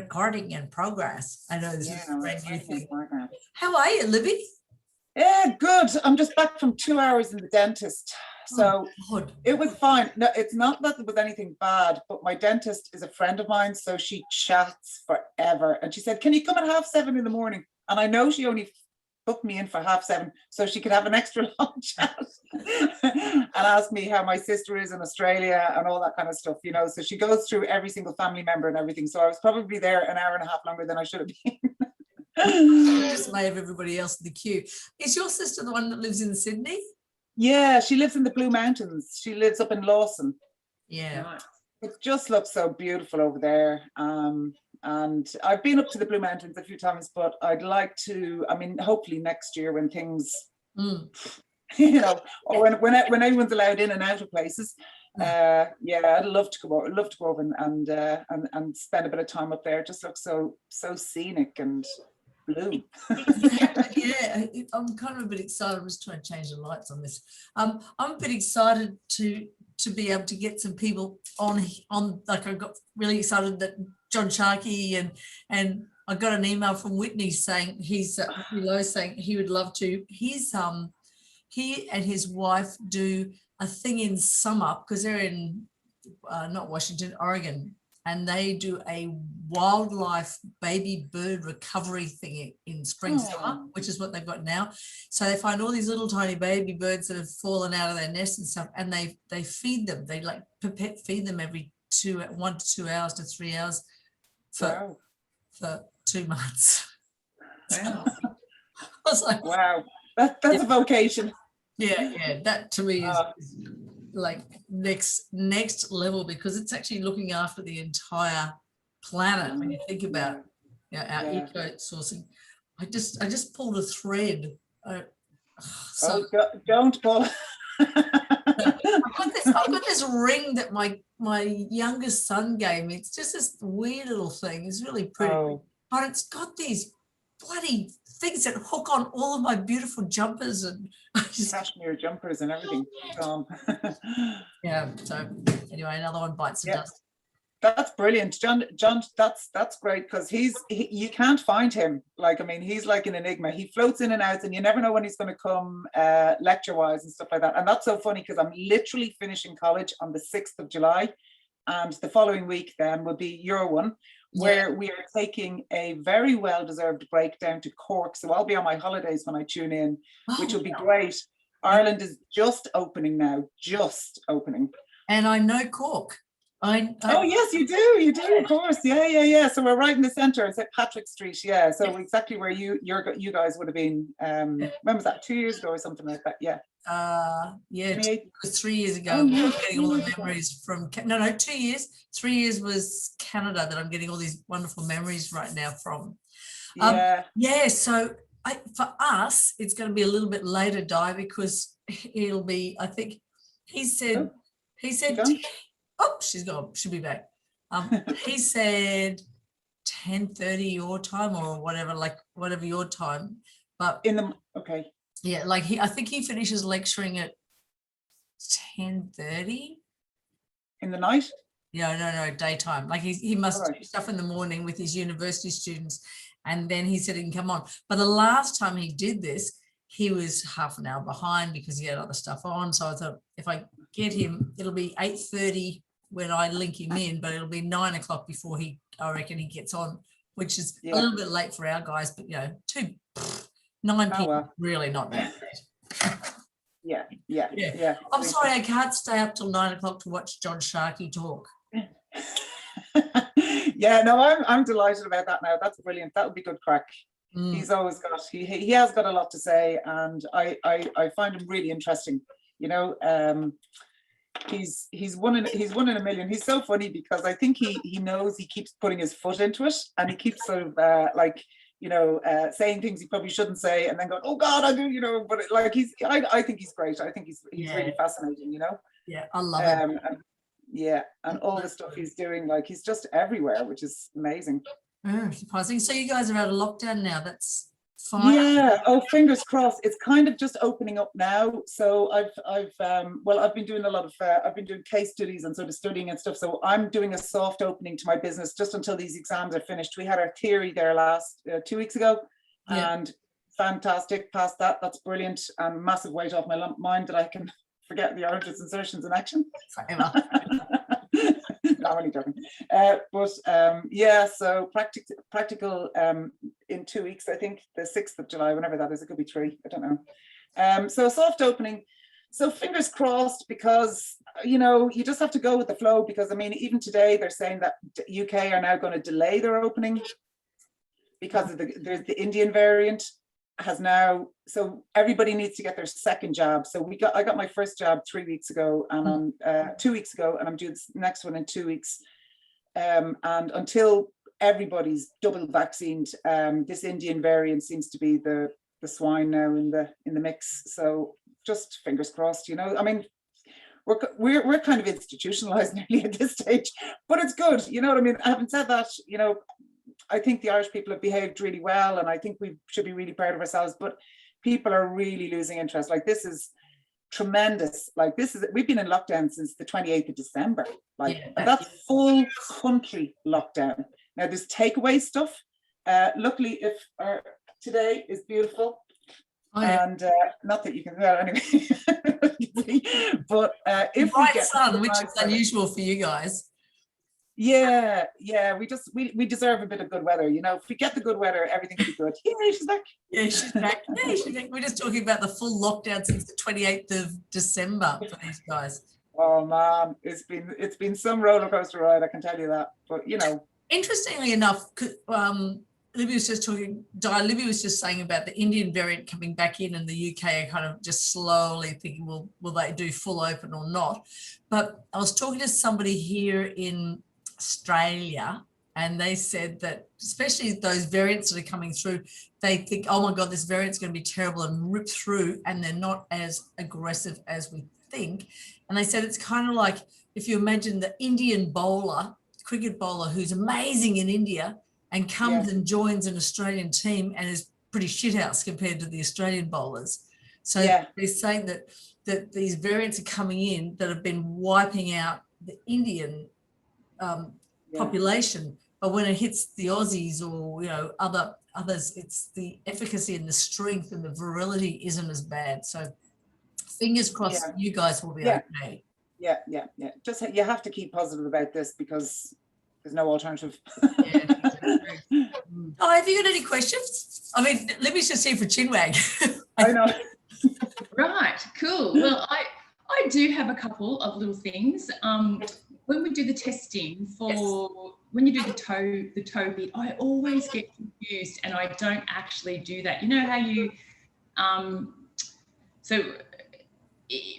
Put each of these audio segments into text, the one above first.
recording in progress. I know this is a brand new thing. How are you, Libby? Yeah, good. I'm just back from 2 hours in the dentist. So it was fine. No, it's not that there was anything bad, but my dentist is a friend of mine, so she chats forever. And she said, can you come at 7:30 in the morning? And I know she only booked me in for 7:30 so she could have an extra long chat and ask me how my sister is in Australia and all that kind of stuff, you know. So she goes through every single family member and everything. So I was probably there an hour and a half longer than I should have been. Just may have everybody else in the queue. Is your sister the one that lives in Sydney? Yeah, she lives in the Blue Mountains. She lives up in Lawson. Yeah. It just looks so beautiful over there. And I've been up to the Blue Mountains a few times, but I'd like to, I mean, hopefully next year when things, you know, or when anyone's allowed in and out of places. Yeah, I'd love to go over and spend a bit of time up there. It just looks so scenic and blue. Yeah, I'm kind of a bit excited. I'm just trying to change the lights on this. I'm a bit excited to be able to get some people on. Like, I got really excited that John Sharkey and I got an email from Whitney saying saying he would love to. He and his wife do a thing in summer because they're in not Washington, Oregon, and they do a wildlife baby bird recovery thing in spring summer, which is what they've got now. So they find all these little tiny baby birds that have fallen out of their nest and stuff, and they feed them. They like pipette feed them every 1 to 2 hours to 3 hours for 2 months. Wow. I was like, wow, that's a vocation. Yeah, that to me is like next level, because it's actually looking after the entire planet. When you think about our eco sourcing, I just pulled a thread. Don't pull. I've got this ring that my youngest son gave me. It's just this weird little thing. It's really pretty, but it's got these bloody things that hook on all of my beautiful jumpers and cashmere jumpers and everything. Yeah. So anyway, another one bites the dust. That's brilliant, John. That's great, because you can't find him. Like, I mean, he's like an enigma. He floats in and out, and you never know when he's going to come lecture wise and stuff like that. And that's so funny, because I'm literally finishing college on the 6th of July, and the following week then will be your one, where we are taking a very well-deserved break down to Cork. So I'll be on my holidays when I tune in, which will be great. Ireland is just opening now, And I know Cork. Oh yes, you do, of course. Yeah. So we're right in the centre. It's at Patrick Street. Yeah. So exactly where you guys would have been. When was that? 2 years ago or something like that? Yeah. It was 3 years ago. I'm getting all the memories from 2 years. 3 years was Canada that I'm getting all these wonderful memories right now from. So for us, it's going to be a little bit later, Di, because it'll be. I think he said. Oh, she's gone. She'll be back. He said 10:30 your time or whatever your time. But yeah, like I think he finishes lecturing at 10:30 in the night. No, daytime. Like he must do stuff in the morning with his university students, and then he said he can come on. But the last time he did this, he was half an hour behind because he had other stuff on. So I thought if I get him, it'll be 8:30 when I link him in, but it'll be 9 o'clock before I reckon he gets on, which is a little bit late for our guys, but 9 p.m. Really not that late. Yeah. I'm sorry, I can't stay up till 9 o'clock to watch John Sharkey talk. I'm delighted about that now. That's brilliant. That would be good crack. He's always got he has got a lot to say, and I find him really interesting. He's one in a million. He's so funny because I think he knows he keeps putting his foot into it, and he keeps sort of saying things he probably shouldn't say, and then going, oh God, I do, but I think he's great. I think he's really fascinating, Yeah, I love it. And all the stuff he's doing, like he's just everywhere, which is amazing. Surprising. So you guys are out of lockdown now. That's fire? Yeah. Oh, fingers crossed. It's kind of just opening up now. So I've been doing a lot of I've been doing case studies and sort of studying and stuff. So I'm doing a soft opening to my business just until these exams are finished. We had our theory there last 2 weeks ago, Yeah. and fantastic. Passed that. That's brilliant. And massive weight off my mind that I can forget the origins, insertions, and action. Forever. No, I'm only joking. Yeah, so practical in 2 weeks, I think the 6th of July, whenever that is, it could be 3, I don't know. So a soft opening. So fingers crossed, because, you know, you just have to go with the flow, because I mean, even today they're saying that UK are now going to delay their opening because of there's the Indian variant has now, so everybody needs to get their second jab. So I got my first jab 3 weeks ago, and I'm 2 weeks ago, and I'm doing this next one in 2 weeks. And until everybody's double vaccinated, this Indian variant seems to be the swine now in the mix. So just fingers crossed, you know. I mean, we're kind of institutionalized nearly at this stage, but it's good, you know what I mean. Having said that, you know, I think the Irish people have behaved really well, and I think we should be really proud of ourselves, but people are really losing interest. Like, this is tremendous. Like, we've been in lockdown since the 28th of December. Like, yeah, and that's full country lockdown. Now there's takeaway stuff. Luckily, today is beautiful. Oh, yeah. And not that you can, well, anyway. But if bright sun, which is unusual for you guys. Yeah, we deserve a bit of good weather, you know. If we get the good weather, everything will be good. Yeah, she's back. Yeah, she's back. Yeah, she's back. We're just talking about the full lockdown since the 28th of December for these guys. Oh man, it's been some roller coaster ride, I can tell you that. But you know, interestingly enough, Libby was just saying about the Indian variant coming back in, and the UK are kind of just slowly thinking, well, will they do full open or not? But I was talking to somebody here in Australia, and they said that especially those variants that are coming through, they think, oh my God, this variant's going to be terrible and rip through, and they're not as aggressive as we think. And they said it's kind of like if you imagine the Indian bowler, cricket bowler, who's amazing in India and comes and joins an Australian team and is pretty shithouse compared to the Australian bowlers. So they're saying that these variants are coming in that have been wiping out the Indian population, but when it hits the Aussies or, you know, others, it's the efficacy and the strength and the virility isn't as bad. So fingers crossed, you guys will be okay. Yeah. Just you have to keep positive about this, because there's no alternative. Oh, have you got any questions? I mean, Libby's just here for chinwag. I know. Right, cool. Well, I do have a couple of little things. When we do the testing for when you do the toe bit, I always get confused, and I don't actually do that. You know how you so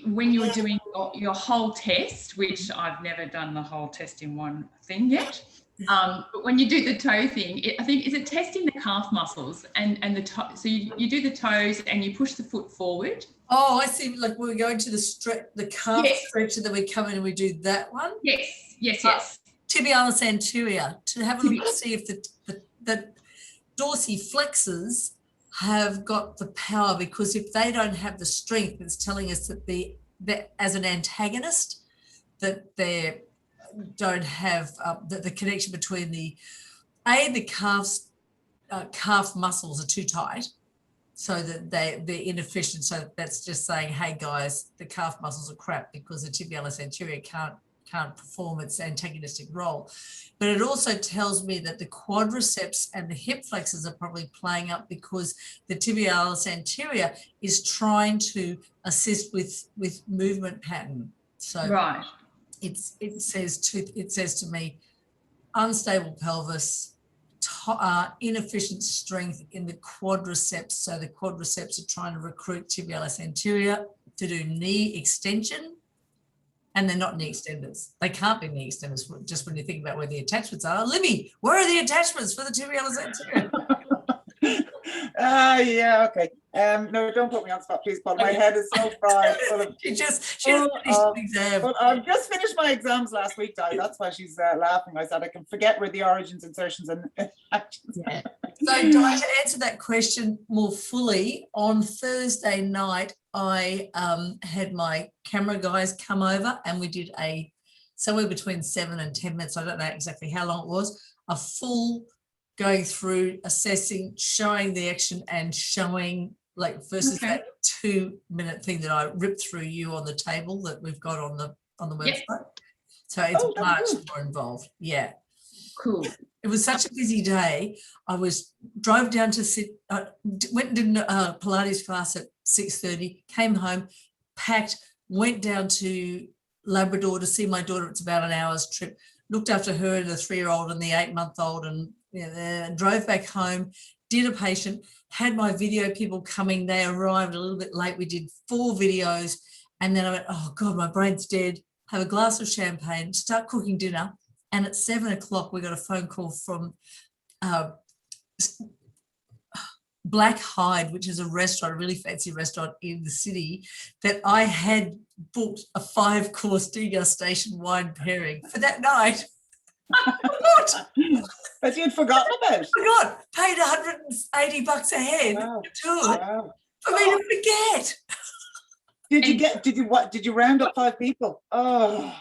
when you're doing your whole test, which I've never done the whole test in one thing yet, but when you do the toe thing, I think, is it testing the calf muscles and the toe? So you do the toes and you push the foot forward. Oh, I see. Like we're going to the calf stretch, and then we come in and we do that one. Yes. Tibialis anterior, to have a look to see if the dorsiflexors have got the power, because if they don't have the strength, it's telling us that as an antagonist, that they don't have the connection between the calf muscles are too tight, so that they're inefficient. So that's just saying, hey guys, the calf muscles are crap because the tibialis anterior can't perform its antagonistic role. But it also tells me that the quadriceps and the hip flexors are probably playing up, because the tibialis anterior is trying to assist with movement pattern. So right, it says to me, unstable pelvis, inefficient strength in the quadriceps. So the quadriceps are trying to recruit tibialis anterior to do knee extension. And they're not knee extenders. They can't be knee extenders, just when you think about where the attachments are. Libby, where are the attachments for the tibialis anterior? Yeah, okay. No, don't put me on spot, please, Paul. My head is so fried. She just finished the exam. Well, I've just finished my exams last week, Di. That's why she's laughing. I said I can forget where the origins, insertions, and actions. Yeah. So to answer that question more fully, on Thursday night, I had my camera guys come over and we did somewhere between 7 and 10 minutes. I don't know exactly how long it was, a full going through, assessing, showing the action and showing like versus that 2-minute thing that I ripped through you on the table that we've got on the website. Yep. So it's much more involved. Yeah. Cool. It was such a busy day. I drove down to went and did a Pilates class at 6:30, came home, packed, went down to Labrador to see my daughter. It's about an hour's trip. Looked after her and the 3-year-old and the 8-month-old, and drove back home. Did a patient, had my video people coming. They arrived a little bit late. We did 4 videos, and then I went, oh God, my brain's dead. Have a glass of champagne, start cooking dinner. And at 7 o'clock, we got a phone call from Black Hyde, which is a restaurant, a really fancy restaurant in the city, that I had booked a 5-course degustation wine pairing for that night. What? But you'd forgotten about it. Forgot. Paid $180 a head to it for me to forget. Did you round up 5 people? Oh.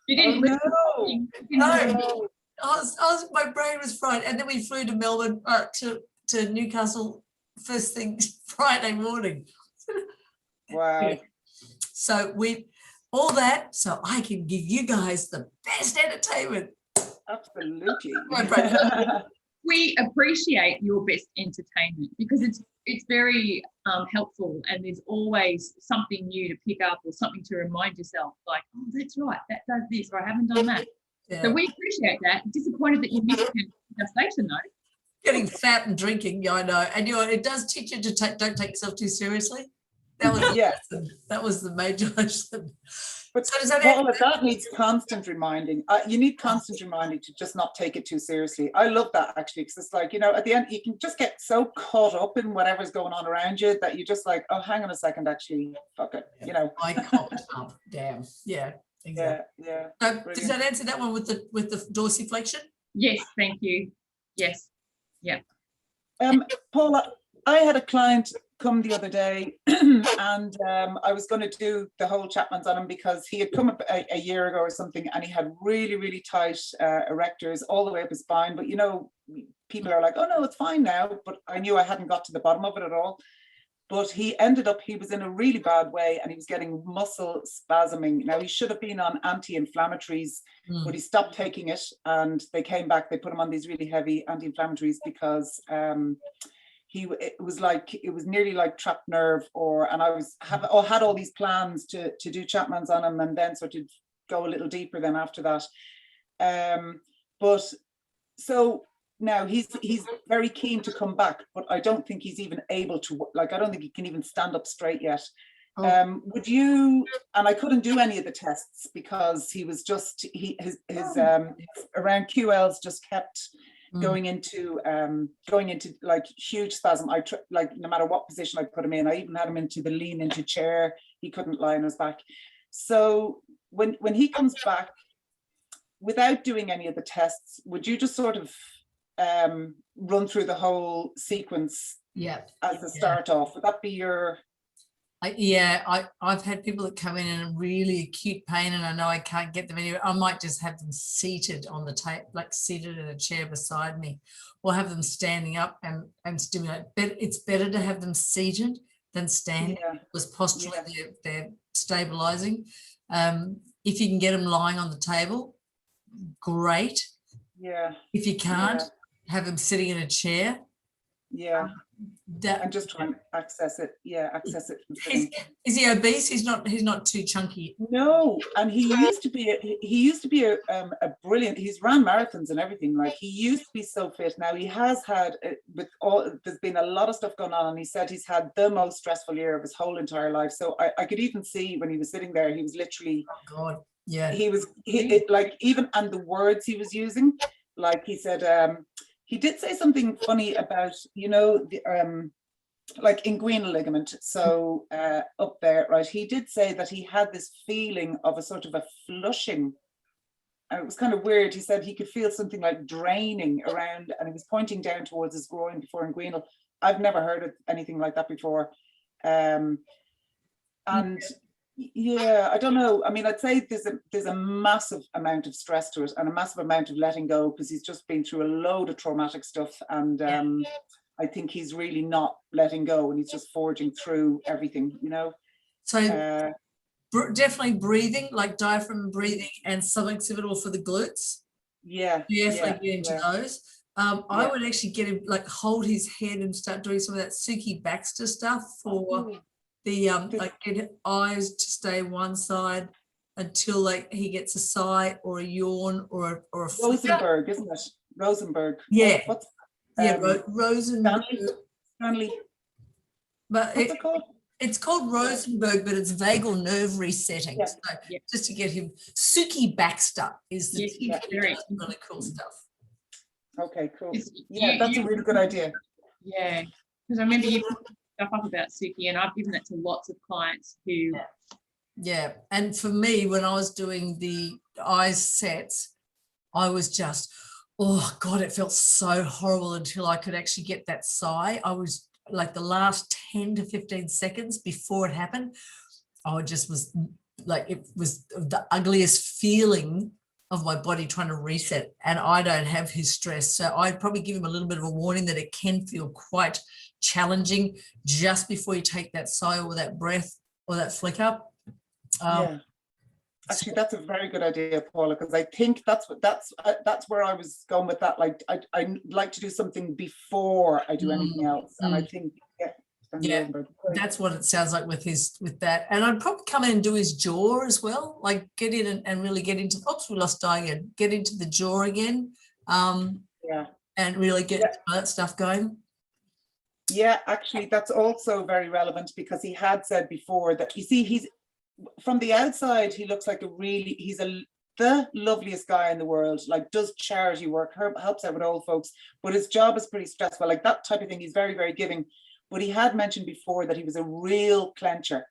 You didn't No. My brain was fried. And then we flew to Melbourne, to Newcastle first thing Friday morning. Wow. So all that, so I can give you guys the best entertainment. Absolutely. We appreciate your best entertainment because it's very helpful, and there's always something new to pick up or something to remind yourself, like, oh, that's right, that does this, or I haven't done that. Yeah. So we appreciate that. Disappointed that you missed the station though. Getting fat and drinking, yeah, I know. And it does teach you to don't take yourself too seriously. That was that was the major lesson. But so does that needs constant reminding. You need constant reminding to just not take it too seriously. I love that actually, because it's like, at the end you can just get so caught up in whatever's going on around you that you just like, oh, hang on a second, actually, fuck it, I caught up. Damn. Yeah. Exactly. Yeah. So does that answer that one with the dorsiflexion? Yes, thank you. Yes. Yeah. Paula, I had a client come the other day and I was going to do the whole Chapman's on him because he had come up a year ago or something, and he had really, really tight erectors all the way up his spine. But people are like, oh no, it's fine now. But I knew I hadn't got to the bottom of it at all. But he was in a really bad way, and he was getting muscle spasming. Now, he should have been on anti-inflammatories, but he stopped taking it, and they came back. They put him on these really heavy anti-inflammatories because it was nearly like trapped nerve, and I had all these plans to do Chapman's on him, and then sort of go a little deeper then after that. But so now he's very keen to come back, but I don't think he's even able to, I don't think he can even stand up straight yet. Would you, and I couldn't do any of the tests because he was just, his around QLs just kept going into like huge spasm. No matter what position I put him in, I even had him into the lean into chair. He couldn't lie on his back. So when he comes back, without doing any of the tests, would you just sort of run through the whole sequence as the start off? Would that be your... I've had people that come in really acute pain, and I know I can't get them anywhere. I might just have them seated on the table, like seated in a chair beside me, or have them standing up and stimulate. But it's better to have them seated than standing because posturally they're stabilizing. If you can get them lying on the table, great. Yeah. If you can't, have them sitting in a chair. Yeah. And just try and access it. Yeah, access it. Is he obese? He's not too chunky. No, and he used to be a brilliant. He's ran marathons and everything. Like, he used to be so fit. Now he has had there's been a lot of stuff going on, and he said he's had the most stressful year of his whole entire life. So I could even see when he was sitting there, he was literally, oh God, yeah. Even and the words he was using, like he said. He did say something funny about, the like inguinal ligament. So up there, right? He did say that he had this feeling of a sort of a flushing And it was kind of weird. He said he could feel something like draining around, and he was pointing down towards his groin before inguinal. I've never heard of anything like that before. And yeah, I don't know. I mean, I'd say there's a massive amount of stress to it and a massive amount of letting go, because he's just been through a load of traumatic stuff, and I think he's really not letting go, and he's just forging through everything, you know. So definitely breathing, like diaphragm breathing and suboccipital for the glutes. Yeah, Definitely get into those. I would actually get him, like, hold his head and start doing some of that Suki Baxter stuff for the like, get eyes to stay one side until, like, he gets a sigh or a yawn or a Rosenberg, isn't it? Rosenberg. Yeah. What's Rosenberg. Stanley. But What's it called? It's called Rosenberg, but it's vagal nerve resetting. So just to get him, Suki Baxter is the really cool stuff. Okay, cool. That's a really good idea. Yeah, because I remember you put stuff up about Suki, and I've given that to lots of clients who. Yeah, and for me, when I was doing the eyes sets, I was just, oh God, it felt so horrible until I could actually get that sigh. I was like, the last 10 to 15 seconds before it happened, I just was like, it was the ugliest feeling of my body trying to reset, and I don't have his stress. So I'd probably give him a little bit of a warning that it can feel quite challenging just before you take that sigh or that breath or that flicker. Actually, that's a very good idea, Paula, because I think that's where I was going with that. Like, I like to do something before I do anything else, and I think that's what it sounds like with that. And I'd probably come in and do his jaw as well, like get in and really get into. Oops, we lost Di again. Get into the jaw again, and really get that stuff going. Yeah, actually, that's also very relevant, because he had said before that, you see, he's from the outside, he looks like the loveliest guy in the world, like does charity work, helps out with old folks, but his job is pretty stressful, like that type of thing. He's very, very giving, but he had mentioned before that he was a real clencher,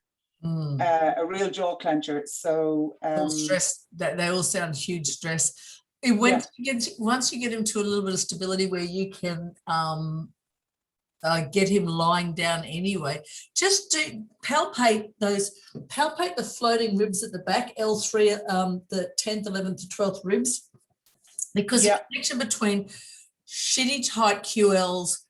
a real jaw clencher. So stress, that they all sound huge stress. Once you get him to a little bit of stability where you can get him lying down anyway, just palpate the floating ribs at the back, L3, the 10th, 11th to 12th ribs, because the connection between shitty tight QLs,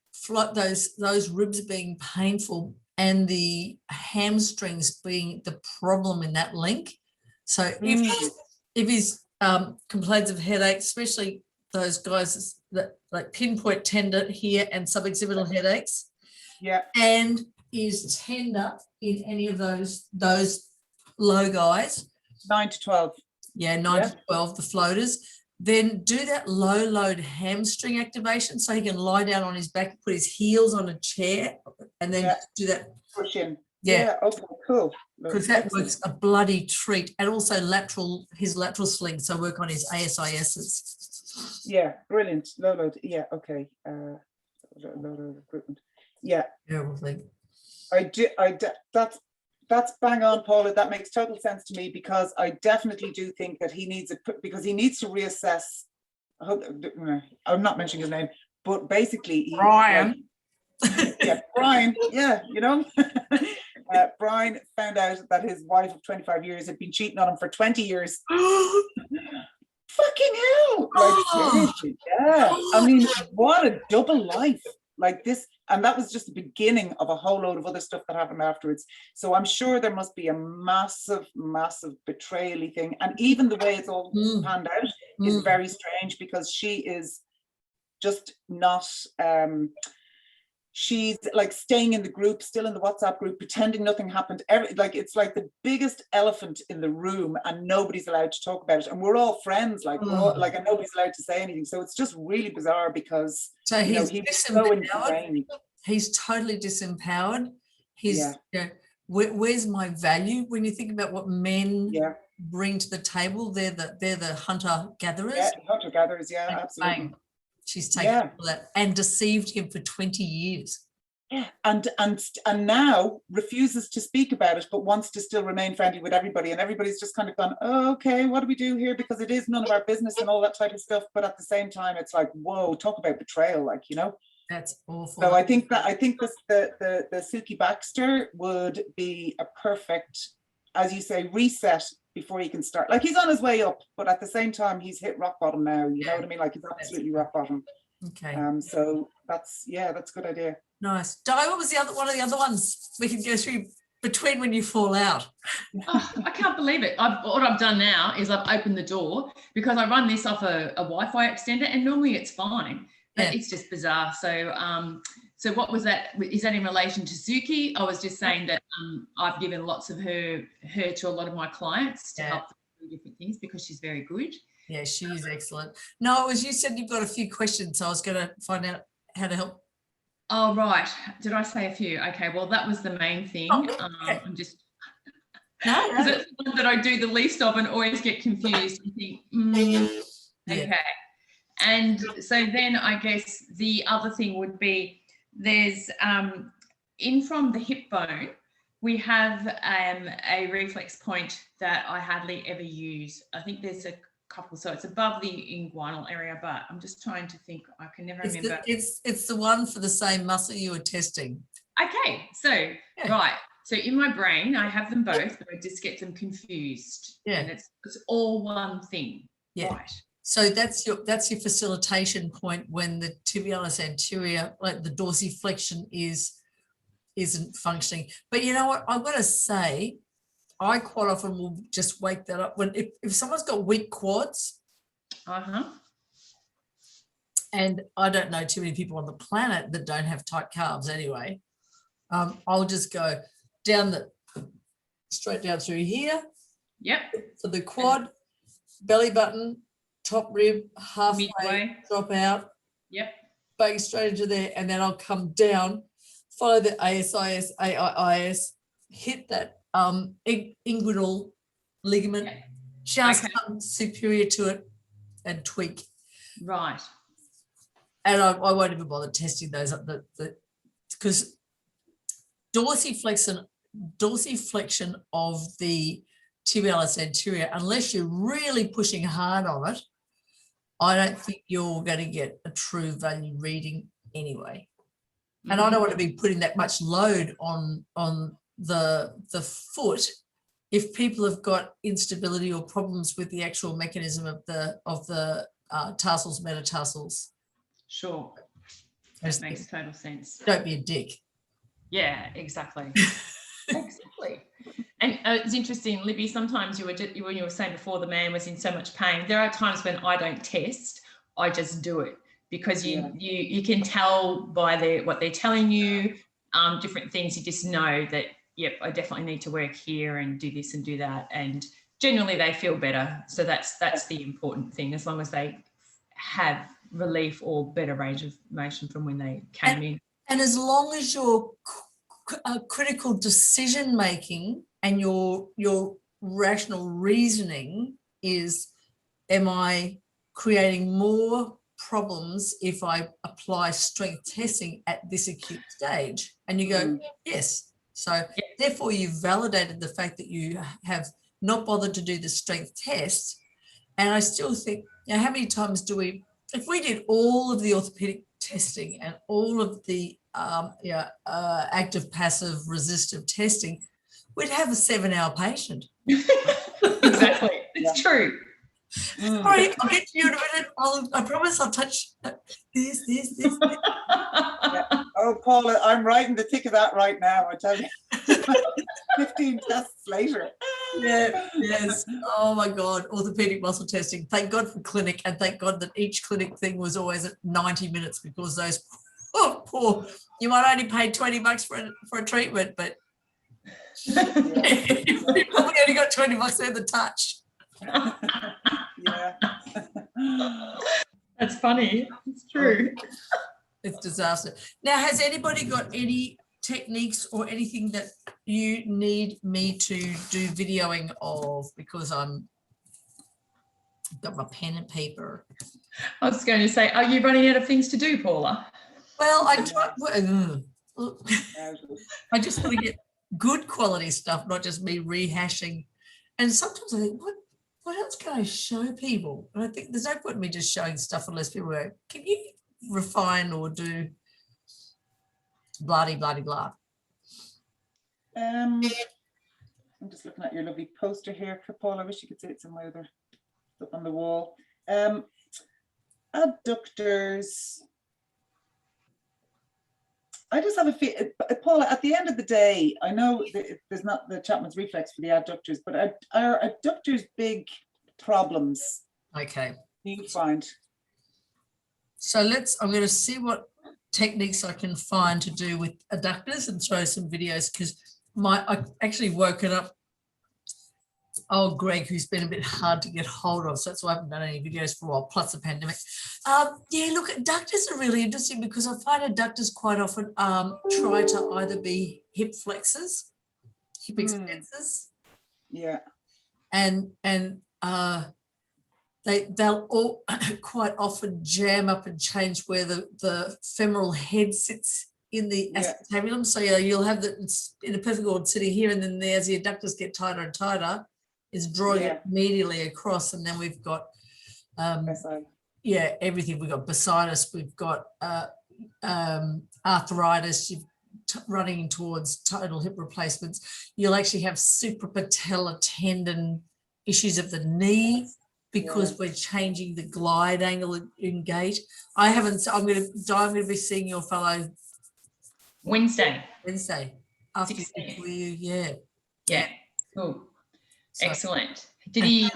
those ribs being painful, and the hamstrings being the problem in that link. So if he's complains of headache, especially those guys that like pinpoint tender here and suboccipital headaches, and is tender in any of those low guys, 9 to 12, 9 to 12, the floaters, then do that low load hamstring activation, so he can lie down on his back, put his heels on a chair, and then do that push in. Okay, cool, because that works a bloody treat. And also his lateral sling, so work on his ASISs. Brilliant. Low, okay. Low recruitment. That's bang on, Paula. That makes total sense to me, because I definitely do think that he needs to reassess. I'm not mentioning his name, but basically Brian. Brian. You know, Brian found out that his wife of 25 years had been cheating on him for 20 years. Fucking hell! Like, seriously, I mean, what a double life like this. And that was just the beginning of a whole load of other stuff that happened afterwards. So I'm sure there must be a massive, massive betrayal-y thing. And even the way it's all panned out is very strange, because she is just not, she's like staying in the group, still in the WhatsApp group, pretending nothing happened. It's like the biggest elephant in the room, and nobody's allowed to talk about it. And we're all friends, and nobody's allowed to say anything. So it's just really bizarre, because he's so ingrained. He's totally disempowered. Where's my value? When you think about what men bring to the table, they're the hunter-gatherers. Yeah, hunter-gatherers, absolutely. Bang. She's taken all that and deceived him for 20 years. and now refuses to speak about it, but wants to still remain friendly with everybody, and everybody's just kind of gone, oh, okay, what do we do here, because it is none of our business and all that type of stuff. But at the same time, it's like, whoa, talk about betrayal, like, you know. That's awful. So I think this the Suki Baxter would be a perfect, as you say, reset before he can start. Like, he's on his way up, but at the same time, he's hit rock bottom now. You know what I mean? Like, he's absolutely rock bottom. Okay. So that's a good idea. Nice. Di, what was one of the other ones we can go through between when you fall out? Oh, I can't believe it. What I've done now is I've opened the door, because I run this off a Wi-Fi extender, and normally it's fine. But it's just bizarre. So what was that? Is that in relation to Suki? I was just saying that I've given lots of her to a lot of my clients to help them do different things, because she's very good. Yeah, she is excellent. No, it was, you said you've got a few questions, so I was going to find out how to help. Oh, right. Did I say a few? Okay, well, that was the main thing. Okay. I'm just... No. Because it's the one that I do the least of and always get confused and think, okay. And so then I guess the other thing would be, there's in from the hip bone, we have a reflex point that I hardly ever use. I think there's a couple, so it's above the inguinal area, but I'm just trying to think. I can never remember. It's the one for the same muscle you were testing. Okay, so right. So in my brain, I have them both, but I just get them confused. Yeah, and it's all one thing. Yeah. Right. So that's your facilitation point when the tibialis anterior, like the dorsiflexion, isn't functioning. But you know what? I've got to say, I quite often will just wake that up when if someone's got weak quads. And I don't know too many people on the planet that don't have tight calves anyway. I'll just go straight down through here. Yep. For the quad, belly button, top rib, halfway, midway, drop out. Yep. Bang straight into there, and then I'll come down, follow the ASIS, AIIS, hit that inguinal ligament, just come superior to it and tweak. Right. And I won't even bother testing those up, because dorsiflexion of the tibialis anterior, unless you're really pushing hard on it, I don't think you're going to get a true value reading anyway. And I don't want to be putting that much load on the foot if people have got instability or problems with the actual mechanism of the tarsals, metatarsals. Sure. That makes total sense. Don't be a dick. Yeah, exactly. Exactly. And it's interesting, Libby, sometimes when you were saying before the man was in so much pain, there are times when I don't test, I just do it, because you can tell by what they're telling you, different things. You just know that, yep, I definitely need to work here and do this and do that. And generally they feel better. So that's the important thing, as long as they have relief or better range of motion from when they came in. And as long as your critical decision making and your rational reasoning is, am I creating more problems if I apply strength testing at this acute stage? And you go, yes. So therefore you've validated the fact that you have not bothered to do the strength test. And I still think, how many times if we did all of the orthopedic testing and all of the active, passive, resistive testing, we'd have a 7-hour patient. Exactly. It's true. Sorry, I'll get to you in a minute. I promise I'll touch this. Oh, Paula, I'm right in the thick of that right now, I tell you. 15 tests later. Yeah, yes. Oh my God, orthopedic muscle testing. Thank God for clinic, and thank God that each clinic thing was always at 90 minutes, because those poor, you might only pay $20 for a treatment, but you probably only got $20 there the touch. Yeah. That's funny. It's true. It's disaster. Now, has anybody got any techniques or anything that you need me to do videoing of? Because I've got my pen and paper. I was going to say, are you running out of things to do, Paula? Well, I try. I just want to get good quality stuff, not just me rehashing. And sometimes I think, what else can I show people? And I think there's no point in me just showing stuff unless people go, can you refine or do blah, blah, blah. I'm just looking at your lovely poster here, Paul. I wish you could see it somewhere there, up on the wall. Adductors. I just have a feel, Paula, at the end of the day, I know that there's not the Chapman's reflex for the adductors, but are adductors big problems? Okay. You find? So I'm going to see what techniques I can find to do with adductors and throw some videos, because I actually woken up old Greg, who's been a bit hard to get hold of, so that's why I haven't done any videos for a while, plus the pandemic. Yeah, look, adductors are really interesting because I find adductors quite often try to either be hip flexors, hip extensors, yeah, and they'll all quite often jam up and change where the femoral head sits in the acetabulum. So yeah, you'll have it's in a perfect order sitting here, and then as the adductors get tighter and tighter, is drawing it medially across, and then we've got everything. We've got bursitis, we've got arthritis, you're running towards total hip replacements. You'll actually have suprapatellar tendon issues of the knee because we're changing the glide angle in gait. I'm going to be seeing your fellow Wednesday after you. Yeah, cool. So, excellent. Did he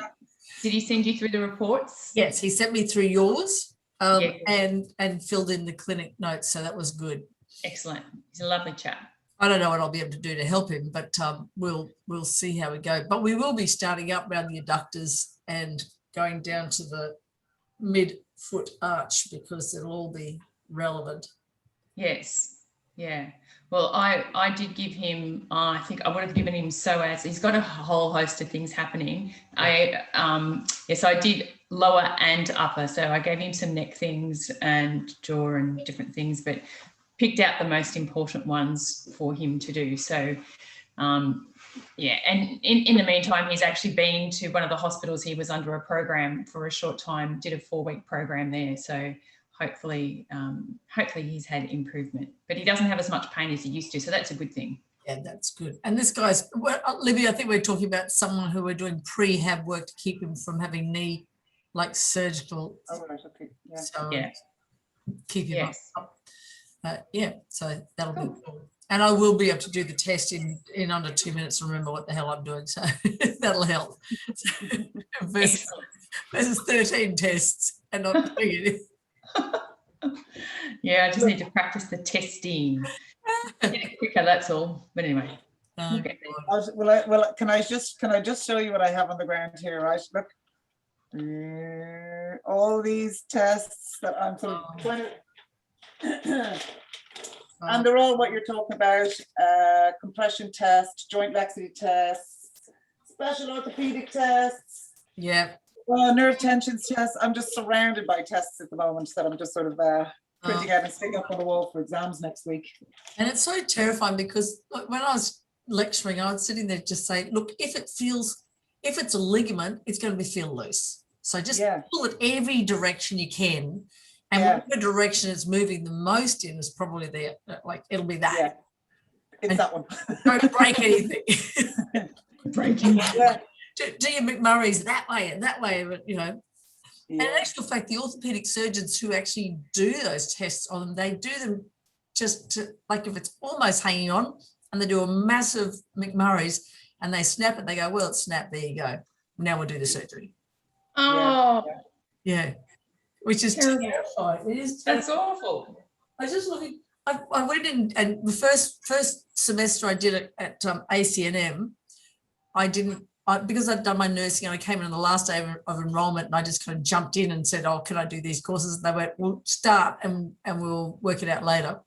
send you through the reports? Yes, he sent me through yours and filled in the clinic notes, so that was good. Excellent. He's a lovely chap. I don't know what I'll be able to do to help him, but we'll see how we go. But we will be starting up around the adductors and going down to the mid-foot arch because it'll all be relevant. Yes. Yeah. Well, I did give him, I think I would have given him psoas. He's got a whole host of things happening. So I did lower and upper. So I gave him some neck things and jaw and different things, but picked out the most important ones for him to do. So, and in the meantime, he's actually been to one of the hospitals. He was under a program for a short time, did a 4-week program there. So hopefully he's had improvement, but he doesn't have as much pain as he used to, so that's a good thing. Yeah, that's good. And this guy's, Libby, I think we're talking about someone who we're doing prehab work to keep him from having knee, like surgical. Oh, right, okay. Yeah. So keep him up. So that'll be cool. And I will be able to do the test in under 2 minutes and remember what the hell I'm doing, so that'll help. versus 13 tests and not doing it. Yeah, I just need to practice the testing. Get it quicker, that's all. But anyway. Okay. Can I just show you what I have on the ground here, right? Look, all these tests that I'm sort of trying to, and they're all what you're talking about: compression test, joint laxity tests, special orthopedic tests. Yeah. Nerve tensions tests. I'm just surrounded by tests at the moment that I'm just sort of printing out and sticking up on the wall for exams next week. And it's so terrifying because when I was lecturing, I was sitting there just saying, look, if it's a ligament, it's going to feel loose. So just pull it every direction you can. And whatever direction it's moving the most in is probably there. Like it'll be that. Yeah. It's that one. Don't break anything. Breaking. Do your McMurray's that way, but And in actual fact, the orthopedic surgeons who actually do those tests on them, they do them just to, like if it's almost hanging on, and they do a massive McMurray's and they snap it, they go, well, it's snapped, there you go. Now we'll do the surgery. Oh. Yeah. Which is terrifying. It is terrifying. That's awful. I was just looking, I went in, and the first semester I did it at ACNM, because I'd done my nursing and I came in on the last day of enrollment, and I just kind of jumped in and said, oh, can I do these courses? And they went, we'll start and we'll work it out later.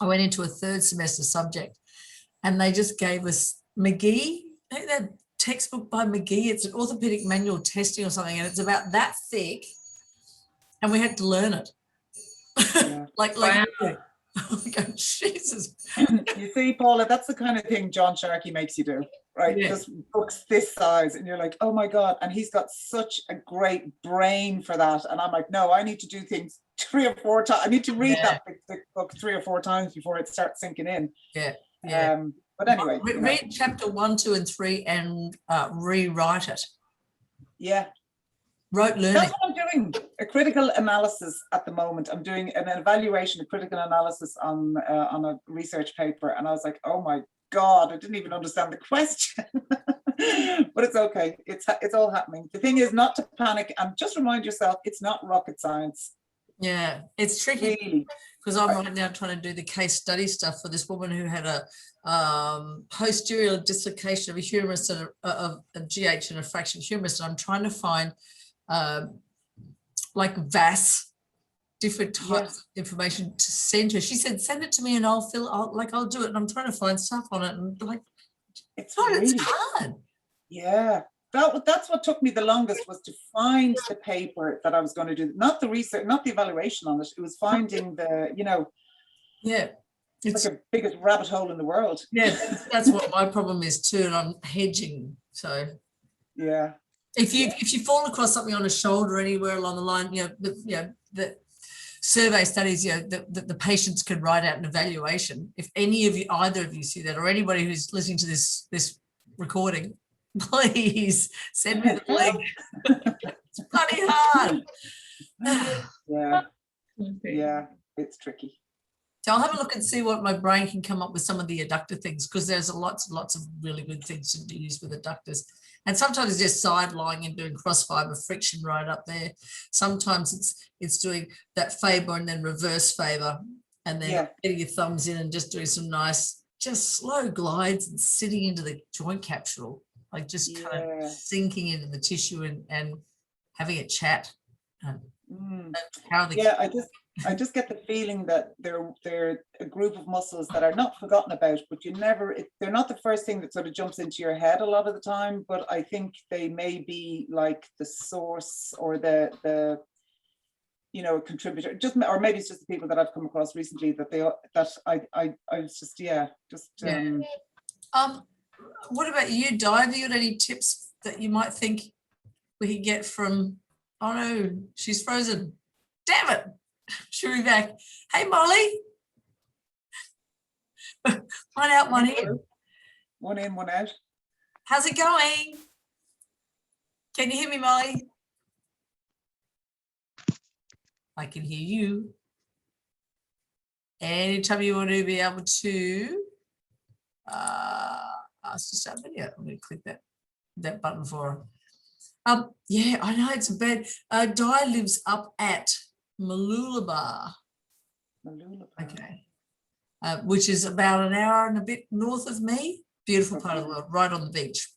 I went into a third semester subject and they just gave us McGee, I think that textbook by McGee, it's an orthopedic manual testing or something, and it's about that thick, and we had to learn it. Wow. I go, Jesus. You see, Paula, that's the kind of thing John Sharkey makes you do, right? Yeah. Just books this size, and you're like, oh my God. And he's got such a great brain for that. And I'm like, no, I need to do things 3 or 4 times. I need to read that thick book 3 or 4 times before it starts sinking in. Yeah. But anyway, read chapter 1, 2, and 3 and rewrite it. Yeah. Rote learning. That's what I'm doing. A critical analysis at the moment. I'm doing an evaluation, a critical analysis on a research paper, and I was like, oh my God, I didn't even understand the question. But it's okay. It's all happening. The thing is not to panic and just remind yourself it's not rocket science. Yeah, it's tricky. Really. Because I'm right now trying to do the case study stuff for this woman who had a posterior dislocation of a humerus and of a GH and a fractured humerus. And I'm trying to find like VAS, different types of information to send her. She said, send it to me and I'll do it. And I'm trying to find stuff on it. And like, it's hard. Yeah. That's what took me the longest, was to find the paper that I was going to do, not the research, not the evaluation on it. It was finding the, Yeah. It's like a biggest rabbit hole in the world. Yeah, that's what my problem is too, and I'm hedging. So yeah, if you fall across something on a shoulder anywhere along the line, the survey studies, the patients could write out an evaluation. If either of you see that, or anybody who's listening to this recording, please send me the link. It's bloody hard. yeah, it's tricky. So I'll have a look and see what my brain can come up with some of the adductor things, because there's lots and lots of really good things to use with adductors. And sometimes it's just side lying and doing cross fiber friction right up there. Sometimes it's doing that Faber and then reverse Faber, and then getting your thumbs in and just doing some nice, just slow glides and sitting into the joint capsule, like just kind of sinking into the tissue and having a chat. I just get the feeling that they're a group of muscles that are not forgotten about, but they're not the first thing that sort of jumps into your head a lot of the time, but I think they may be like the source or the a contributor, or maybe it's just the people that I've come across recently that I was just what about you, Di? Have you got any tips that you might think we could get from, oh no, she's frozen, damn it, she'll be back. Hey Molly, one out, one in. One in, one out. How's it going? Can you hear me, Molly? I can hear you. Anytime you want to be able to ask to start video, I'm going to click that button for her. Yeah, I know it's a bad. Di lives up at Mooloolaba. Okay. Which is about an hour and a bit north of me. Beautiful part of the world, right on the beach.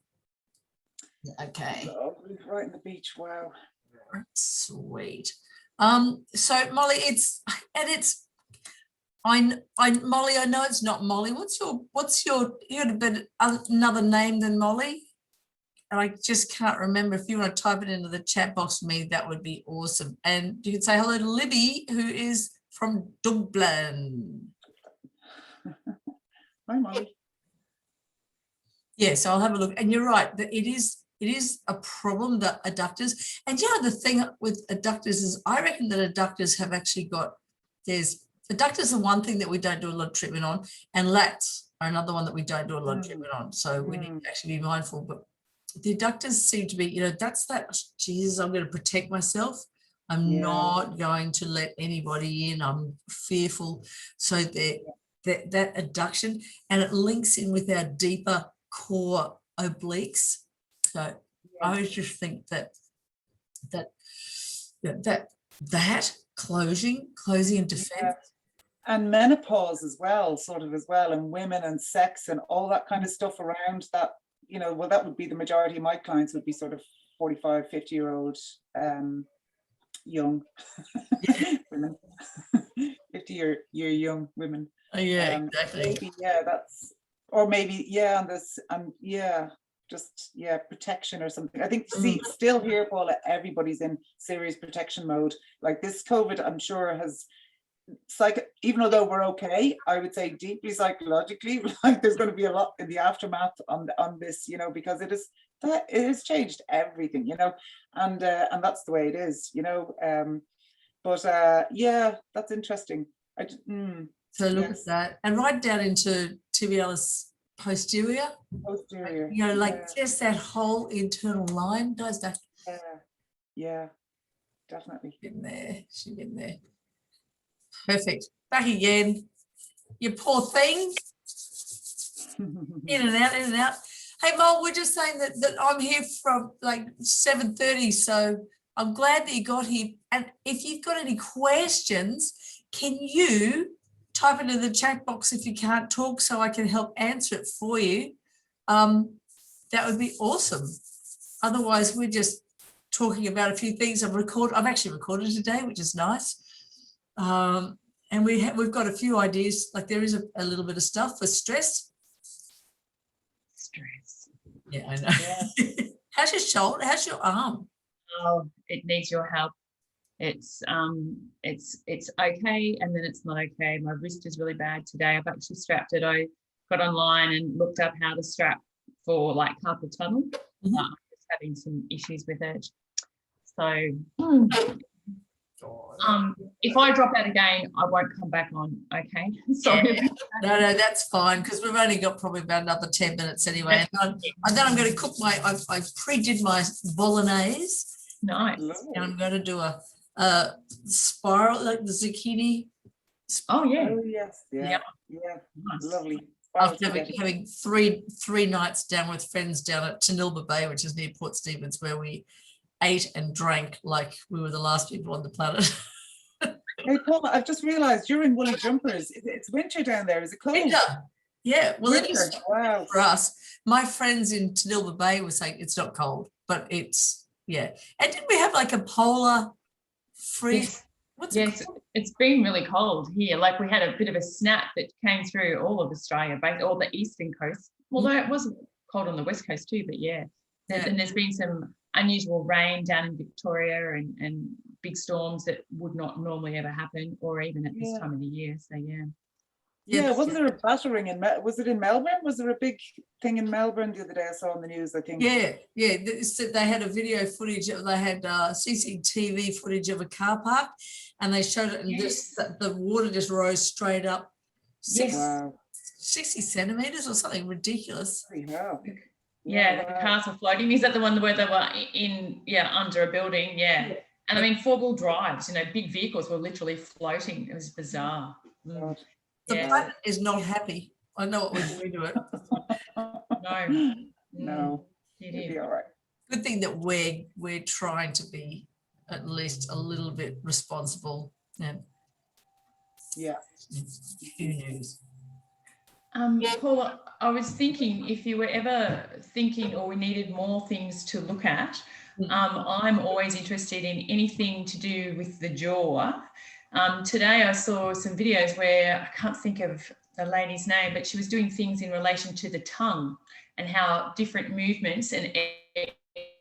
Okay. Oh, right on the beach. Wow. Sweet. So Molly, Molly, I know it's not Molly. What's your you had a bit another name than Molly? And I just can't remember. If you want to type it into the chat box for me, that would be awesome. And you can say hello to Libby, who is from Dublin. Hi, Molly. Yeah, so I'll have a look. And you're right, that it is a problem, that adductors. And the thing with adductors is I reckon that adductors have actually got, adductors are one thing that we don't do a lot of treatment on, and lats are another one that we don't do a lot of treatment on. So we need to actually be mindful. But the adductors seem to be, that's that, Jesus, I'm going to protect myself. I'm not going to let anybody in. I'm fearful. So that adduction, and it links in with our deeper core obliques. So I just think that closing and defense. And menopause as well, and women and sex and all that kind of stuff around that, that would be the majority of my clients would be sort of 45, 50-year-old young women, 50-year young women. Oh, yeah, exactly. Protection or something. I think still here, Paula, everybody's in serious protection mode. Like this COVID, I'm sure has even although we're okay, I would say deeply psychologically, like there's going to be a lot in the aftermath on this, you know, because it has changed everything, you know, and that's the way it is, you know. Yeah, that's interesting. So look at that and right down into tibialis posterior. Posterior. You know, like just that whole internal line does that. Yeah, definitely. In there, she's in there. Perfect. Back again. You poor thing. In and out, in and out. Hey, Mol, we're just saying that I'm here from like 7:30, so I'm glad that you got here. And if you've got any questions, can you type it in the chat box if you can't talk so I can help answer it for you? That would be awesome. Otherwise, we're just talking about a few things. I've actually recorded today, which is nice. And we've got a few ideas, like there is a little bit of stuff for stress. Yeah, I know. Yeah. How's your shoulder? How's your arm? Oh, it needs your help. It's okay, and then it's not okay. My wrist is really bad today. I've actually strapped it. I got online and looked up how to strap for like carpal tunnel. I'm just having some issues with it. So if I drop out again, I won't come back on. Okay. Sorry. Yeah. No, that's fine because we've only got probably about another 10 minutes anyway. And then I'm going to cook I pre-did my bolognese. Nice. And I'm going to do a spiral, like the zucchini. Oh yeah. Oh yes. Yeah. Nice. Lovely. After having three nights down with friends down at Tanilba Bay, which is near Port Stephens, where we ate and drank like we were the last people on the planet. Hey, Paula, I've just realised you're in woolly jumpers. It's winter down there. Is it cold? Winter. Yeah, well, winter. It is for us. My friends in Tanilba Bay were saying it's not cold, but it's, yeah. And didn't we have like a polar freeze? Yes. What's yes, it's been really cold here. Like we had a bit of a snap that came through all of Australia, all the eastern coast. Although it wasn't cold on the west coast too, but yeah. And there's been some unusual rain down in Victoria and big storms that would not normally ever happen, or even at this time of the year. So yeah. Wasn't there a battering in was it in Melbourne? Was there a big thing in Melbourne the other day? I saw on the news, I think. Yeah. They had a video footage. They had CCTV footage of a car park, and they showed it, and the water just rose straight up 60 centimeters or something ridiculous. Yeah, the cars were floating. Is that the one where they were under a building? Yeah. And I mean, 4-wheel drives, big vehicles were literally floating. It was bizarre. The planet is not happy. I know what we're doing to it. No. It'll be all right. Good thing that we're trying to be at least a little bit responsible. And who knows? Paula, I was thinking if you were ever thinking or we needed more things to look at, I'm always interested in anything to do with the jaw. Today I saw some videos where I can't think of the lady's name, but she was doing things in relation to the tongue and how different movements and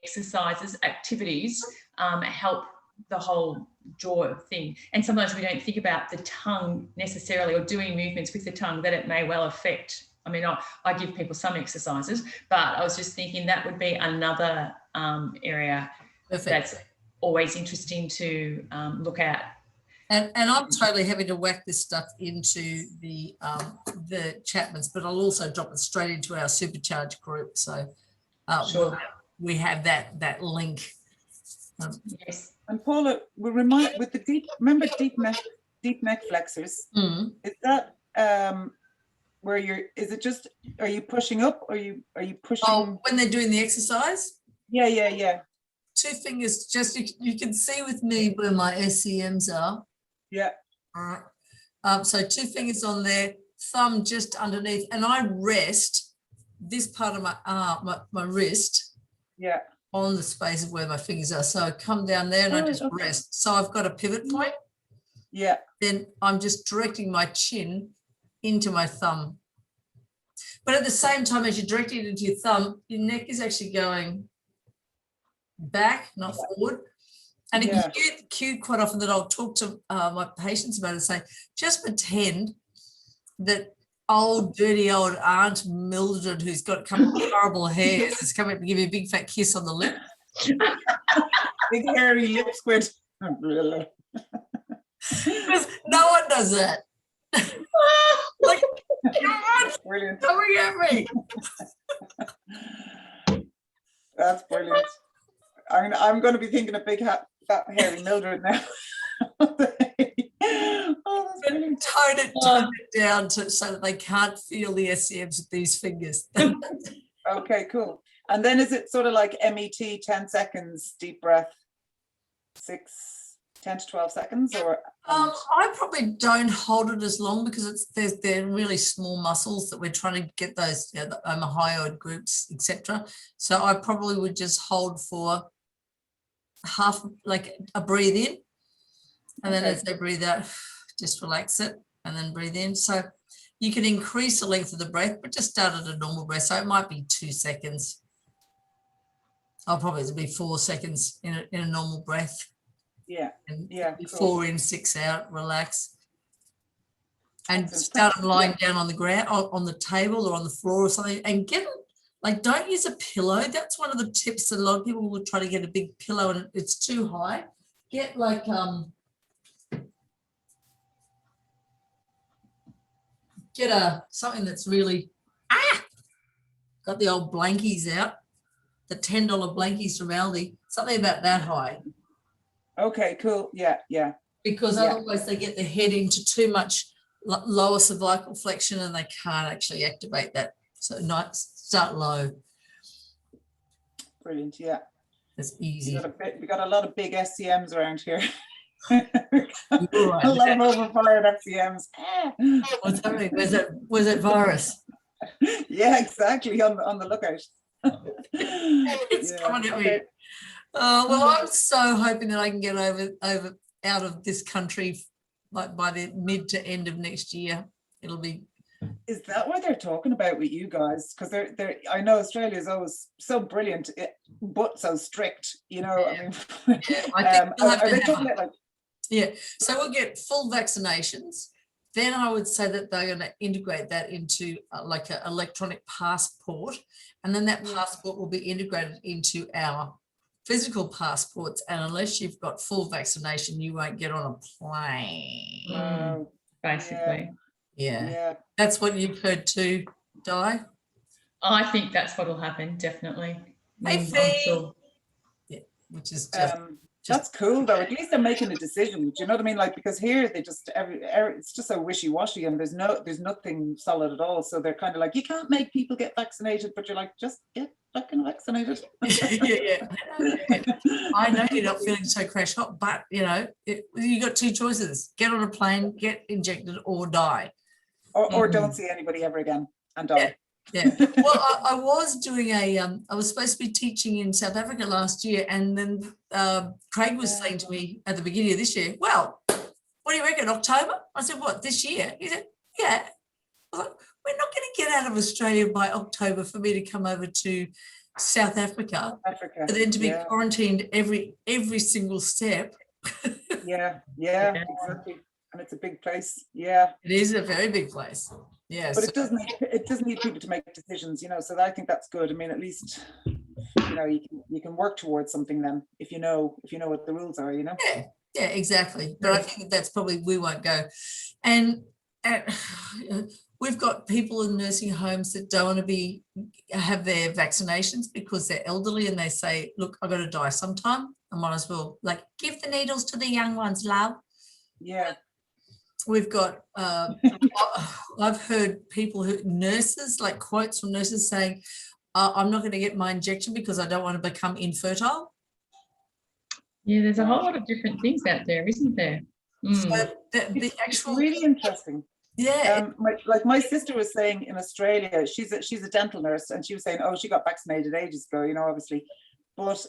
exercises, activities help the whole jaw thing. And sometimes we don't think about the tongue necessarily, or doing movements with the tongue that it may well affect. I mean, I give people some exercises, but I was just thinking that would be another area that's always interesting to look at. And I'm totally happy to whack this stuff into the Chapmans, but I'll also drop it straight into our supercharge group. So we have that link. Yes. And Paula, we remind with the deep neck flexors. Is that where are you pushing up, or are you pushing? Oh, when they're doing the exercise? Yeah. 2 fingers, just you can see with me where my SCMs are. Yeah. All right. So 2 fingers on there, thumb just underneath, and I rest this part of my arm, my wrist. Yeah. On the space of where my fingers are. So I come down there and I just rest. So I've got a pivot point. Yeah. Then I'm just directing my chin into my thumb. But at the same time as you're directing it into your thumb, your neck is actually going back, not forward. And Yeah. acute quite often that I'll talk to my patients about and say, just pretend that dirty old Aunt Mildred, who's got horrible hairs, is coming up to give you a big fat kiss on the lip. Big hairy lip squid. Because no one does that. Like, God, Brilliant. coming at me. That's brilliant. I'm going to be thinking of big fat hairy Mildred now. Oh, that's brilliant. Tone it down so that they can't feel the SCMs with these fingers. Okay, cool. And then is it sort of like MET, 10 seconds, deep breath, 10 to 12 seconds, or? I probably don't hold it as long because they're really small muscles that we're trying to get those, the omohyoid groups, etc. So I probably would just hold for half, like a breathe in, and then as they breathe out, just relax it and then breathe in. So you can increase the length of the breath, but just start at a normal breath. So it might be 2 seconds. I'll probably be 4 seconds in a normal breath. Yeah, and cool. 4 in, 6 out, relax. And start them lying down on the ground, on the table or on the floor or something, and get it, like, don't use a pillow. That's one of the tips that a lot of people will try to get a big pillow and it's too high. Get like something that's really got the old blankies out, the $10 blankies from Aldi, something about that high. Okay, cool. Yeah. Because otherwise they get their head into too much lower cervical flexion and they can't actually activate that. So start low. Brilliant. Yeah. It's easy. We got a lot of big SCMs around here. Right. A lot of overfired FCMs. What's happening? Was it virus? Yeah, exactly. On the lookout. It's coming at me. Well, I'm so hoping that I can get out of this country by the mid to end of next year. It'll be. Is that what they're talking about with you guys? Because they're I know Australia is always so brilliant, but so strict. You know, Yeah. I think we'll have are to they talking about, like? Yeah, so we'll get full vaccinations. Then I would say that they're going to integrate that into like an electronic passport, and then that passport will be integrated into our physical passports. And unless you've got full vaccination, you won't get on a plane. Basically. Yeah, that's what you've heard too, Di. I think that's what will happen, definitely. Hey, Fee. Sure. Yeah, which is just that's cool though. At least they're making a decision. Do you know what I mean? Like, because here they just it's just so wishy-washy and there's nothing solid at all. So they're kind of like, you can't make people get vaccinated, but you're like, just get fucking vaccinated. yeah. I know you're not feeling so crash hot, but you know, you got 2 choices: get on a plane, get injected, or die. Or don't see anybody ever again and die. Yeah. Well, I was doing I was supposed to be teaching in South Africa last year, and then Craig was saying to me at the beginning of this year, well, what do you reckon, October? I said, what, this year? He said, yeah. I was like, we're not going to get out of Australia by October for me to come over to South Africa. And then to be quarantined every single step. Yeah, exactly. And it's a big place. Yeah, it is a very big place. Yeah, but it does need people to make decisions, you know. So I think that's good. I mean, at least you know you can work towards something then if you know what the rules are, you know. Yeah, exactly. But I think that's probably we won't go. And we've got people in nursing homes that don't want to have their vaccinations because they're elderly and they say, look, I've got to die sometime. I might as well give the needles to the young ones, love. Yeah. We've got, I've heard nurses, like quotes from nurses saying, I'm not going to get my injection because I don't want to become infertile. Yeah, there's a whole lot of different things out there, isn't there? So the actual, it's really interesting. Yeah. My sister was saying in Australia, she's a dental nurse, and she was saying, oh, she got vaccinated ages ago, you know, obviously. But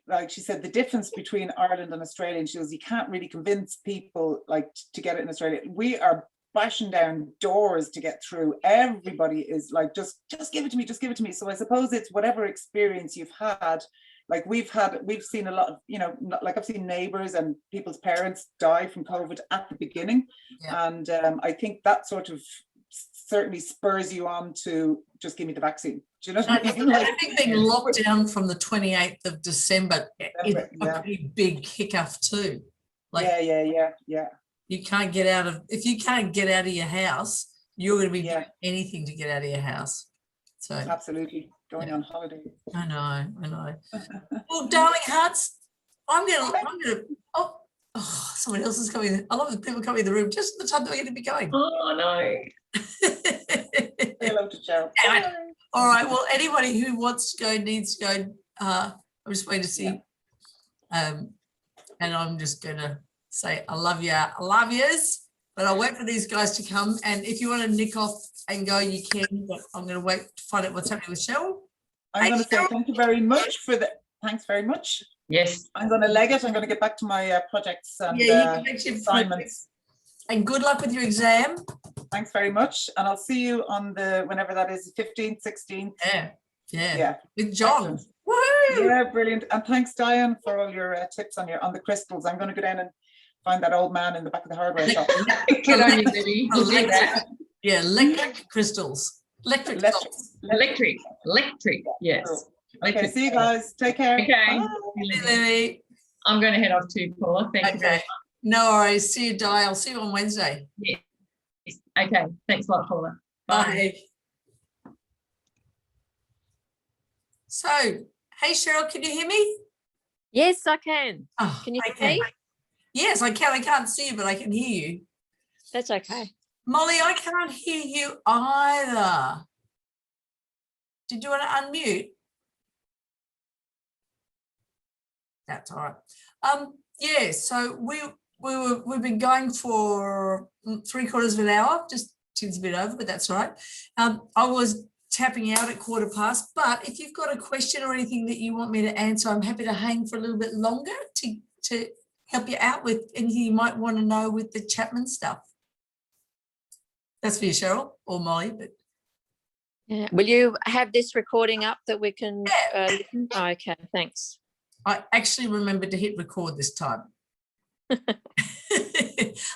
like she said, the difference between Ireland and Australia, and she goes, you can't really convince people like to get it in Australia. We are bashing down doors to get through. Everybody is like, just give it to me, just give it to me. So I suppose it's whatever experience you've had, Like we've seen a lot of, you know, like I've seen neighbours and people's parents die from COVID at the beginning. Yeah. And I think that sort of certainly spurs you on to just give me the vaccine. Do you know what I mean? I think being locked down from the 28th of December is a yeah. pretty big hiccup too. Like Yeah. you can't get out of, if you can't get out of your house, you're going to be Yeah. doing anything to get out of your house. So Absolutely. Going on holiday. I know. Well, darling hearts, I'm gonna oh, someone else is coming. I love the people coming in the room just at the time that we're going to be going. Oh no. Say hello to Cheryl. All right, well, anybody who wants to go needs to go. I'm just waiting to see. And I'm just gonna say I love you, I love yous, but I'll wait for these guys to come. And if you want to nick off and go, you can, but I'm gonna wait to find out what's happening with Cheryl. I'm going to say thank you very much for the, thanks very much. Yes. I'm going to leg it. I'm going to get back to my projects and Yeah, you can make your assignments. projects. And good luck with your exam. Thanks very much. And I'll see you on the, whenever that is, 15th, 16th. Yeah. With John. Woohoo! Yeah, brilliant. And thanks, Diane, for all your tips on the crystals. I'm going to go down and find that old man in the back of the hardware shop. Good on you, Libby. We'll do that. Yeah, electric crystals. Electric. Yes. Okay, see you guys. Take care. Okay. Bye. Lily. I'm going to head off too, Paula. Thank you very much. No worries. See you, Di. I'll see you on Wednesday. Yes. Okay. Thanks a lot, Paula. Bye. So, hey, Cheryl, can you hear me? Yes, I can. Oh, Can you okay. hear me? Yes, I can. I can't see you, but I can hear you. That's okay. Molly, I can't hear you either. Did you want to unmute? That's all right. Yeah, so we've been going for 3/4 of an hour, just seems a bit over, but that's all right. I was tapping out at 1:15, but if you've got a question or anything that you want me to answer, I'm happy to hang for a little bit longer to help you out with anything you might want to know with the Chapman stuff. That's for you, Cheryl or Molly. But Yeah. Will you have this recording up that we can listen? Oh, okay, thanks. I actually remembered to hit record this time. A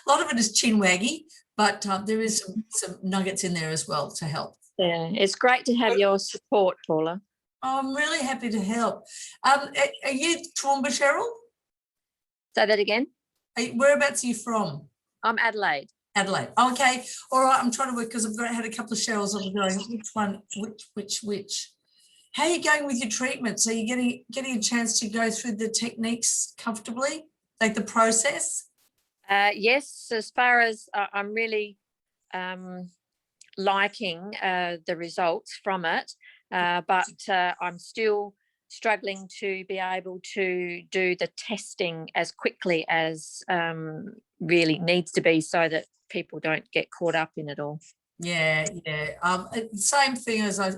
lot of it is chin waggy, but there is some nuggets in there as well to help. Yeah, it's great to have your support, Paula. I'm really happy to help. Are you Toowoomba, Cheryl? Say that again. Whereabouts are you from? I'm Adelaide. Adelaide. Okay. All right. I'm trying to work because I've had a couple of Cheryls. I'm going, which one, which? How are you going with your treatment? So you're getting a chance to go through the techniques comfortably, like the process? Yes, as far as I'm really liking the results from it, but I'm still struggling to be able to do the testing as quickly as really needs to be so that people don't get caught up in it all. Yeah. Same thing as I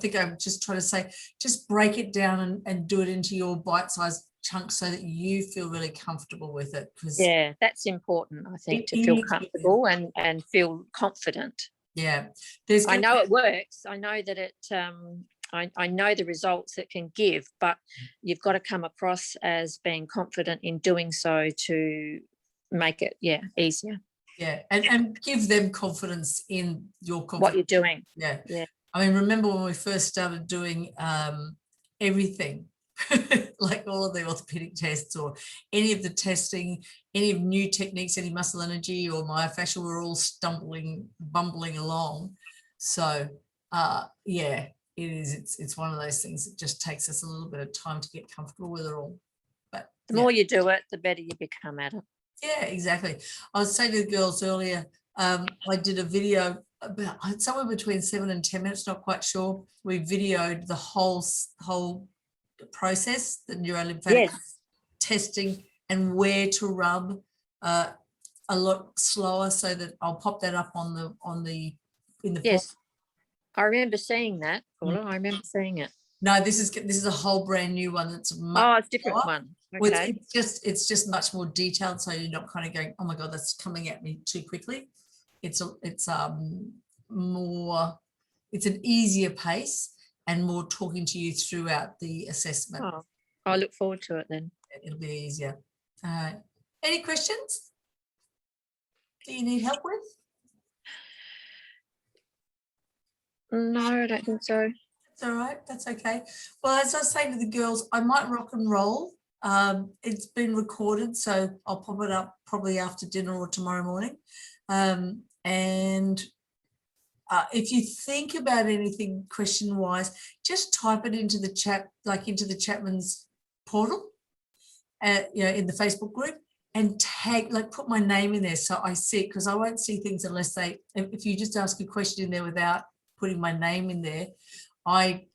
think I'm just trying to say, just break it down and do it into your bite-sized chunks so that you feel really comfortable with it. Yeah, that's important, I think, to feel comfortable and feel confident. Yeah. I know it works. I know that it I know the results it can give, but you've got to come across as being confident in doing so to make it, easier. Yeah, and give them confidence in your confidence. What you're doing. Yeah. I mean, remember when we first started doing everything, like all of the orthopedic tests or any of the testing, any of new techniques, any muscle energy or myofascial, we're all bumbling along. So, it is. It's one of those things that just takes us a little bit of time to get comfortable with it all. But the more you do it, the better you become at it. Yeah, exactly. I was saying to the girls earlier, I did a video about somewhere between 7 and 10 minutes, not quite sure. We videoed the whole process, the neurolymphatic testing and where to rub a lot slower, so that I'll pop that up in the Yes. I remember seeing that, Paula. I remember seeing it. No, this is a whole brand new one. That's it's a different one. Okay. It's just much more detailed, so you're not kind of going, oh my God, that's coming at me too quickly. It's an easier pace, and more talking to you throughout the assessment. Oh, I look forward to it then. It'll be easier. Any questions? Do you need help with? No, I don't think so. That's all right. That's okay. Well, as I was saying to the girls, I might rock and roll. It's been recorded, so I'll pop it up probably after dinner or tomorrow morning. If you think about anything question-wise, just type it into the chat, like into the Chapman's portal, in the Facebook group, and tag, like put my name in there so I see it, because I won't see things unless if you just ask a question in there without putting my name in there, I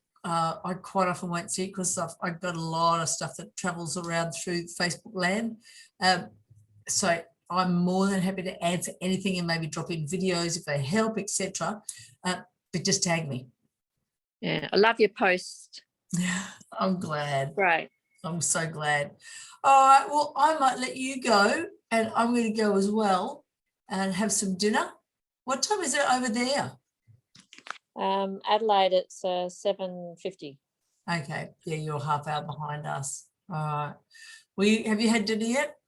quite often won't see it because I've got a lot of stuff that travels around through Facebook land. So I'm more than happy to answer anything and maybe drop in videos if they help, etc. But just tag me. Yeah, I love your post. I'm glad. Great. I'm so glad. All right, well, I might let you go, and I'm going to go as well and have some dinner. What time is it over there? Adelaide, it's 7:50. Okay, yeah, you're half hour behind us. All right. Have you had dinner yet?